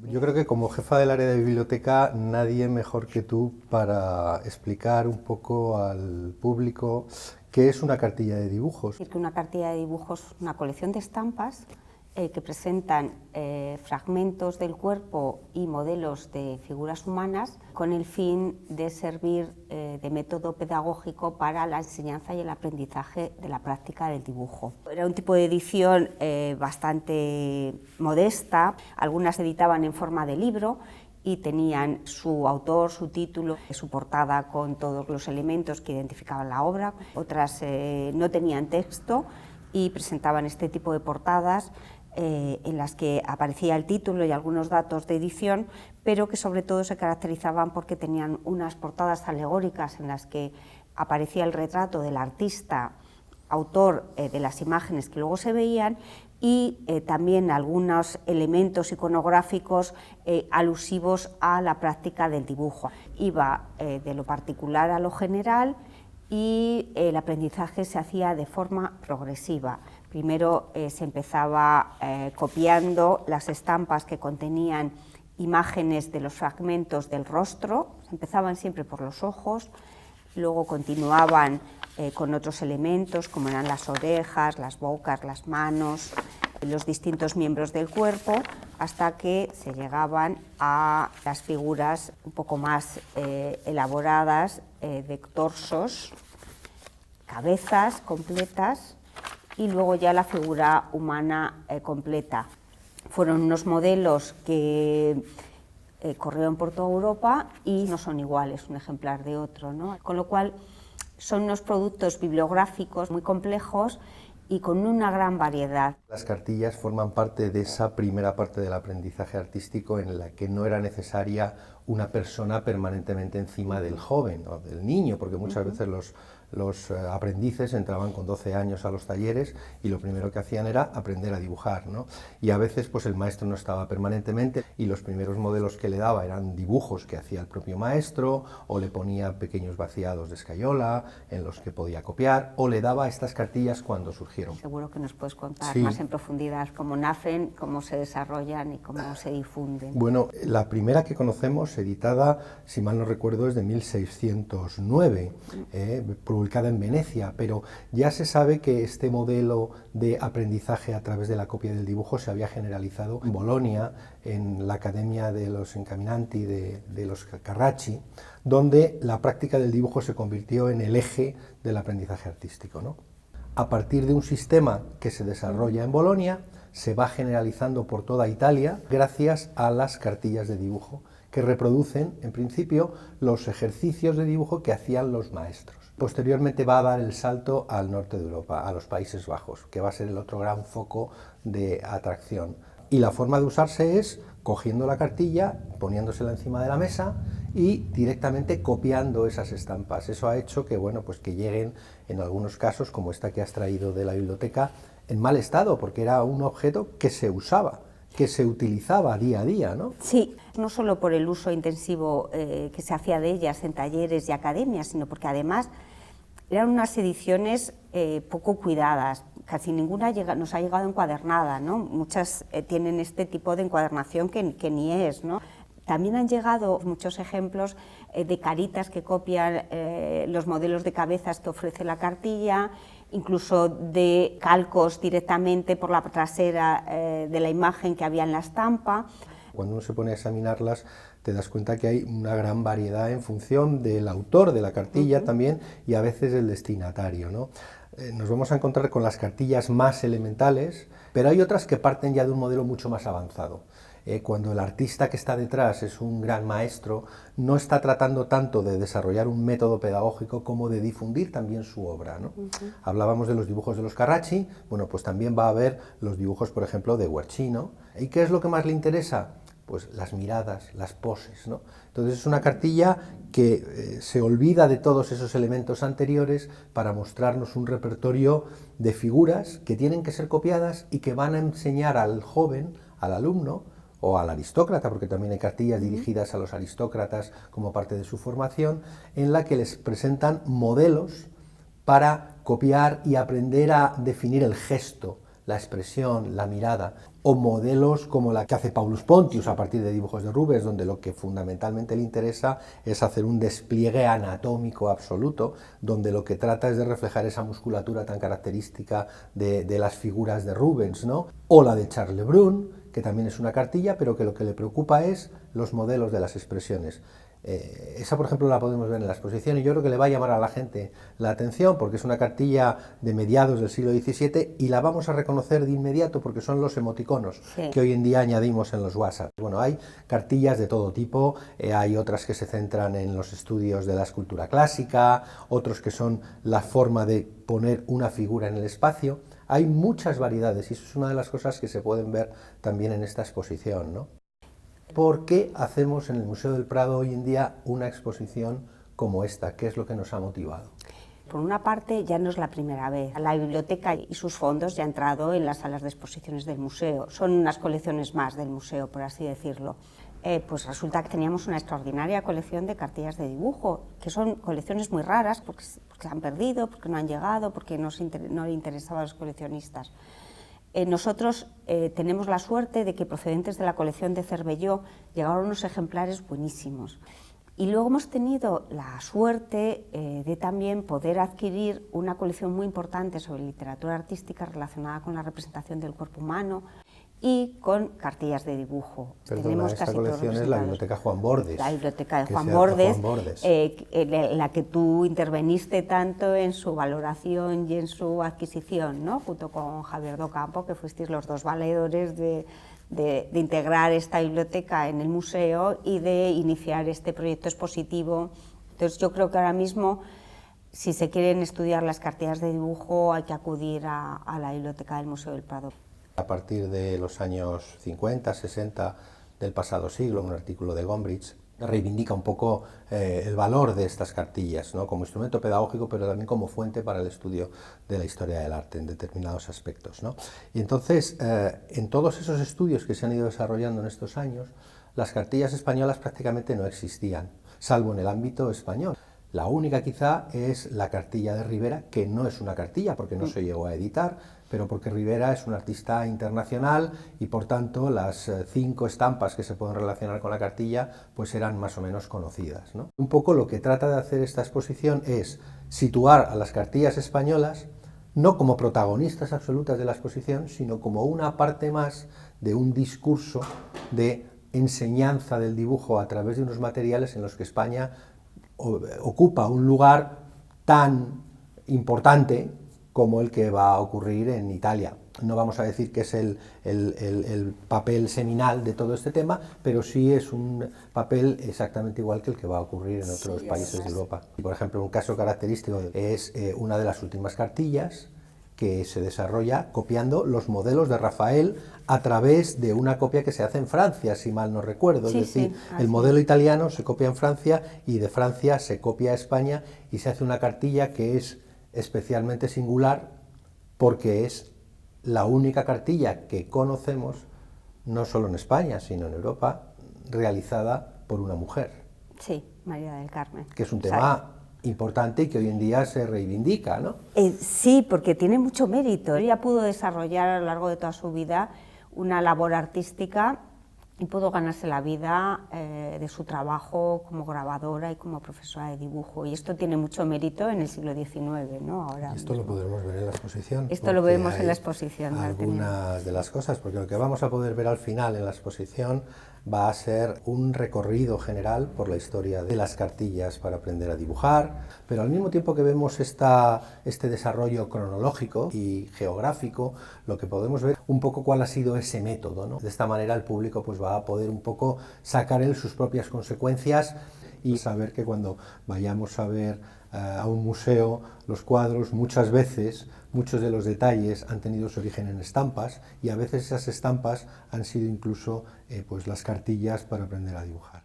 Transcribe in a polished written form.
Yo creo que como jefa del área de biblioteca, nadie mejor que tú para explicar un poco al público qué es una cartilla de dibujos. Es decir, que una cartilla de dibujos es una colección de estampas que presentan fragmentos del cuerpo y modelos de figuras humanas con el fin de servir de método pedagógico para la enseñanza y el aprendizaje de la práctica del dibujo. Era un tipo de edición bastante modesta, algunas se editaban en forma de libro y tenían su autor, su título, su portada con todos los elementos que identificaban la obra. Otras no tenían texto y presentaban este tipo de portadas en las que aparecía el título y algunos datos de edición, pero que sobre todo se caracterizaban porque tenían unas portadas alegóricas en las que aparecía el retrato del artista, autor de las imágenes que luego se veían, y también algunos elementos iconográficos alusivos a la práctica del dibujo. Iba de lo particular a lo general y el aprendizaje se hacía de forma progresiva. Primero se empezaba copiando las estampas que contenían imágenes de los fragmentos del rostro, empezaban siempre por los ojos, luego continuaban con otros elementos como eran las orejas, las bocas, las manos, los distintos miembros del cuerpo, hasta que se llegaban a las figuras un poco más elaboradas de torsos, cabezas completas y luego ya la figura humana completa. Fueron unos modelos que corrieron por toda Europa y no son iguales un ejemplar de otro, ¿no? Con lo cual son unos productos bibliográficos muy complejos y con una gran variedad. Las cartillas forman parte de esa primera parte del aprendizaje artístico en la que no era necesaria una persona permanentemente encima del joven o del niño, porque muchas veces los aprendices entraban con 12 años a los talleres y lo primero que hacían era aprender a dibujar, ¿no? Y a veces pues el maestro no estaba permanentemente y los primeros modelos que le daba eran dibujos que hacía el propio maestro, o le ponía pequeños vaciados de escayola en los que podía copiar, o le daba estas cartillas cuando surgieron. Seguro que nos puedes contar Sí. más en profundidad cómo nacen, cómo se desarrollan y cómo se difunden. Bueno, la primera que conocemos, editada, si mal no recuerdo, es de 1609, publicada en Venecia, pero ya se sabe que este modelo de aprendizaje a través de la copia del dibujo se había generalizado en Bolonia, en la Academia de los Incaminanti de los Carracci, donde la práctica del dibujo se convirtió en el eje del aprendizaje artístico, ¿no? A partir de un sistema que se desarrolla en Bolonia, se va generalizando por toda Italia gracias a las cartillas de dibujo, que reproducen, en principio, los ejercicios de dibujo que hacían los maestros. Posteriormente va a dar el salto al norte de Europa, a los Países Bajos, que va a ser el otro gran foco de atracción. Y la forma de usarse es cogiendo la cartilla, poniéndosela encima de la mesa y directamente copiando esas estampas. Eso ha hecho que, bueno, pues que lleguen, en algunos casos, como esta que has traído de la biblioteca, en mal estado, porque era un objeto que se usaba, que se utilizaba día a día, ¿no? Sí, no solo por el uso intensivo que se hacía de ellas en talleres y academias, sino porque además eran unas ediciones poco cuidadas, casi ninguna nos ha llegado encuadernada, ¿no? Muchas tienen este tipo de encuadernación que ni es, ¿no? También han llegado muchos ejemplos de caritas que copian los modelos de cabezas que ofrece la cartilla, incluso de calcos directamente por la trasera de la imagen que había en la estampa. Cuando uno se pone a examinarlas, te das cuenta que hay una gran variedad en función del autor de la cartilla también, y a veces el destinatario, ¿no? Nos vamos a encontrar con las cartillas más elementales, pero hay otras que parten ya de un modelo mucho más avanzado. Cuando el artista que está detrás es un gran maestro, no está tratando tanto de desarrollar un método pedagógico como de difundir también su obra, ¿no? Hablábamos de los dibujos de los Carracci, bueno, pues también va a haber los dibujos, por ejemplo, de Guercino. ¿Y qué es lo que más le interesa? Pues las miradas, las poses, ¿no? Entonces es una cartilla que se olvida de todos esos elementos anteriores para mostrarnos un repertorio de figuras que tienen que ser copiadas y que van a enseñar al joven, al alumno, o al aristócrata, porque también hay cartillas dirigidas a los aristócratas como parte de su formación, en la que les presentan modelos para copiar y aprender a definir el gesto, la expresión, la mirada, o modelos como la que hace Paulus Pontius a partir de dibujos de Rubens, donde lo que fundamentalmente le interesa es hacer un despliegue anatómico absoluto, donde lo que trata es de reflejar esa musculatura tan característica de las figuras de Rubens, ¿no? O la de Charles Le Brun, que también es una cartilla, pero que lo que le preocupa es los modelos de las expresiones. Esa, por ejemplo, la podemos ver en la exposición y yo creo que le va a llamar a la gente la atención porque es una cartilla de mediados del siglo XVII y la vamos a reconocer de inmediato porque son los emoticonos que hoy en día añadimos en los WhatsApp. Bueno, hay cartillas de todo tipo, hay otras que se centran en los estudios de la escultura clásica, otros que son la forma de poner una figura en el espacio. Hay muchas variedades y eso es una de las cosas que se pueden ver también en esta exposición, ¿no? ¿Por qué hacemos en el Museo del Prado hoy en día una exposición como esta? ¿Qué es lo que nos ha motivado? Por una parte, ya no es la primera vez. La biblioteca y sus fondos ya han entrado en las salas de exposiciones del museo. Son unas colecciones más del museo, por así decirlo. Pues resulta que teníamos una extraordinaria colección de cartillas de dibujo, que son colecciones muy raras porque se han perdido, porque no han llegado, porque no le interesaba a los coleccionistas. Nosotros tenemos la suerte de que procedentes de la colección de Cervelló llegaron unos ejemplares buenísimos. Y luego hemos tenido la suerte de también poder adquirir una colección muy importante sobre literatura artística relacionada con la representación del cuerpo humano y con cartillas de dibujo. Perdona, esta colección es la Biblioteca Juan Bordes. La Biblioteca de Juan Bordes, la que tú interveniste tanto en su valoración y en su adquisición, ¿no? Junto con Javier Docampo, que fuisteis los dos valedores de integrar esta biblioteca en el museo y de iniciar este proyecto expositivo. Entonces yo creo que ahora mismo, si se quieren estudiar las cartillas de dibujo, hay que acudir a la biblioteca del Museo del Prado. A partir de los años 50, 60 del pasado siglo, un artículo de Gombrich reivindica un poco el valor de estas cartillas, ¿no? Como instrumento pedagógico, pero también como fuente para el estudio de la historia del arte en determinados aspectos, ¿no? Y entonces, en todos esos estudios que se han ido desarrollando en estos años, las cartillas españolas prácticamente no existían, salvo en el ámbito español. La única quizá es la cartilla de Rivera, que no es una cartilla porque no se llegó a editar, pero porque Rivera es un artista internacional y por tanto las 5 estampas que se pueden relacionar con la cartilla pues eran más o menos conocidas, ¿no? Un poco lo que trata de hacer esta exposición es situar a las cartillas españolas no como protagonistas absolutas de la exposición, sino como una parte más de un discurso de enseñanza del dibujo a través de unos materiales en los que España ocupa un lugar tan importante como el que va a ocurrir en Italia. No vamos a decir que es el papel seminal de todo este tema, pero sí es un papel exactamente igual que el que va a ocurrir en otros países de Europa. Por ejemplo, un caso característico es una de las últimas cartillas que se desarrolla copiando los modelos de Rafael a través de una copia que se hace en Francia, si mal no recuerdo. Es decir, el modelo italiano se copia en Francia y de Francia se copia a España y se hace una cartilla que es especialmente singular porque es la única cartilla que conocemos, no solo en España, sino en Europa, realizada por una mujer. Sí, María del Carmen. Que es un tema importante y que hoy en día se reivindica, ¿no? Sí, porque tiene mucho mérito. Ella pudo desarrollar a lo largo de toda su vida una labor artística y pudo ganarse la vida de su trabajo como grabadora y como profesora de dibujo. Y esto tiene mucho mérito en el siglo XIX, ¿no? Ahora esto lo podremos ver en la exposición. Esto lo vemos en la exposición. Algunas de las cosas, porque lo que vamos a poder ver al final en la exposición va a ser un recorrido general por la historia de las cartillas para aprender a dibujar, pero al mismo tiempo que vemos este desarrollo cronológico y geográfico, lo que podemos ver un poco cuál ha sido ese método, ¿no? De esta manera el público pues va a poder un poco sacar él sus propias consecuencias y saber que cuando vayamos a ver a un museo los cuadros, muchas veces muchos de los detalles han tenido su origen en estampas y a veces esas estampas han sido incluso pues las cartillas para aprender a dibujar.